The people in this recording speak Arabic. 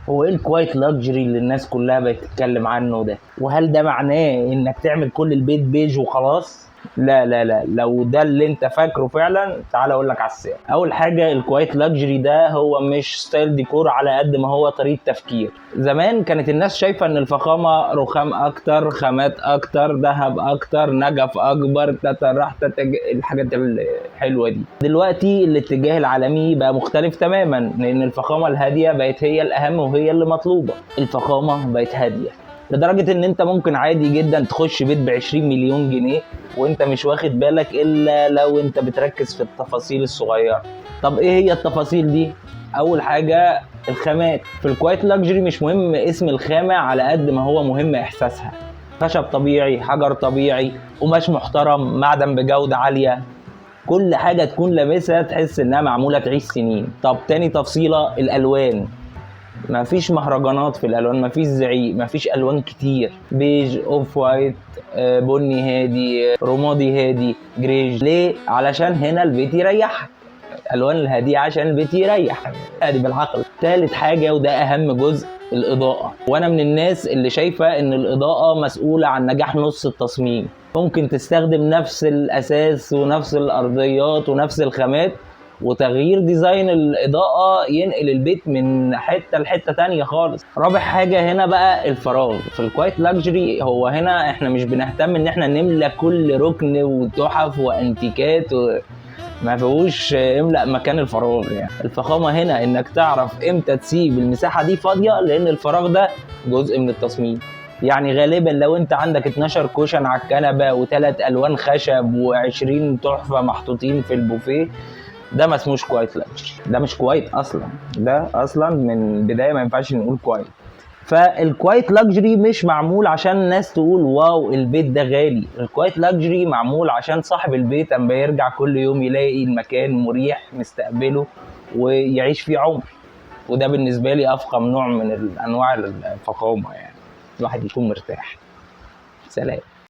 هو ايه الكوايت لاكجري اللي الناس كلها بتتكلم عنه ده؟ وهل ده معناه انك تعمل كل البيت بيج وخلاص؟ لا لا لا، لو ده اللي انت فاكره فعلا تعال اقول لك على السر. اول حاجه، الكوايت لاكجري ده هو مش ستايل ديكور على قد ما هو طريقه تفكير. زمان كانت الناس شايفه ان الفخامه رخام اكتر، خامات اكتر، ذهب اكتر، نجف اكبر، الحاجات الحلوه دي. دلوقتي الاتجاه العالمي بقى مختلف تماما، لان الفخامه الهاديه بقت هي الاهم وهي اللي مطلوبه. الفخامه بقت هاديه لدرجه ان انت ممكن عادي جدا تخش بيت ب20 مليون جنيه وانت مش واخد بالك الا لو انت بتركز في التفاصيل الصغيره. طب ايه هي التفاصيل دي؟ اول حاجه الخامات. في الكوايت لاكجري مش مهم اسم الخامه على قد ما هو مهم احساسها. خشب طبيعي، حجر طبيعي، قماش محترم، معدن بجوده عاليه، كل حاجه تكون لابسها تحس انها معموله تعيش سنين. طب تاني تفصيله، الالوان. مفيش مهرجانات في الالوان، مفيش زعيق، مفيش الوان كتير، بيج، اوف وايت، بني هادي، رمادي هادي، جريج. ليه؟ علشان هنا البيت يريحك. الالوان الهاديه عشان البيت يريح، ادي بالعقل. ثالث حاجه وده اهم جزء، الاضاءه. وانا من الناس اللي شايفه ان الاضاءه مسؤوله عن نجاح نص التصميم. ممكن تستخدم نفس الاساس ونفس الارضيات ونفس الخامات، وتغيير ديزاين الاضاءه ينقل البيت من حته لحته تانية خالص. رابع حاجه هنا بقى الفراغ. في الكوايت لاكجري هو هنا احنا مش بنهتم ان احنا نملى كل ركن وتحف وانتيكات ما فيهوش املأ مكان الفراغ. يعني الفخامه هنا انك تعرف امتى تسيب المساحه دي فاضيه، لان الفراغ ده جزء من التصميم. يعني غالبا لو انت عندك 12 كوشن على الكنبه وثلاث الوان خشب و20 تحفه محطوطين في البوفيه، ده ما اسموش كوايت لاكجري، ده مش كوايت اصلا. ده اصلا من البدايه ما ينفعش نقول كوايت. فالكوايت لاكجري مش معمول عشان الناس تقول واو البيت ده غالي. الكوايت لاكجري معمول عشان صاحب البيت اما يرجع كل يوم يلاقي المكان مريح مستقبله ويعيش فيه عمر. وده بالنسبه لي افخم نوع من انواع الفخامه، يعني الواحد يكون مرتاح. سلام.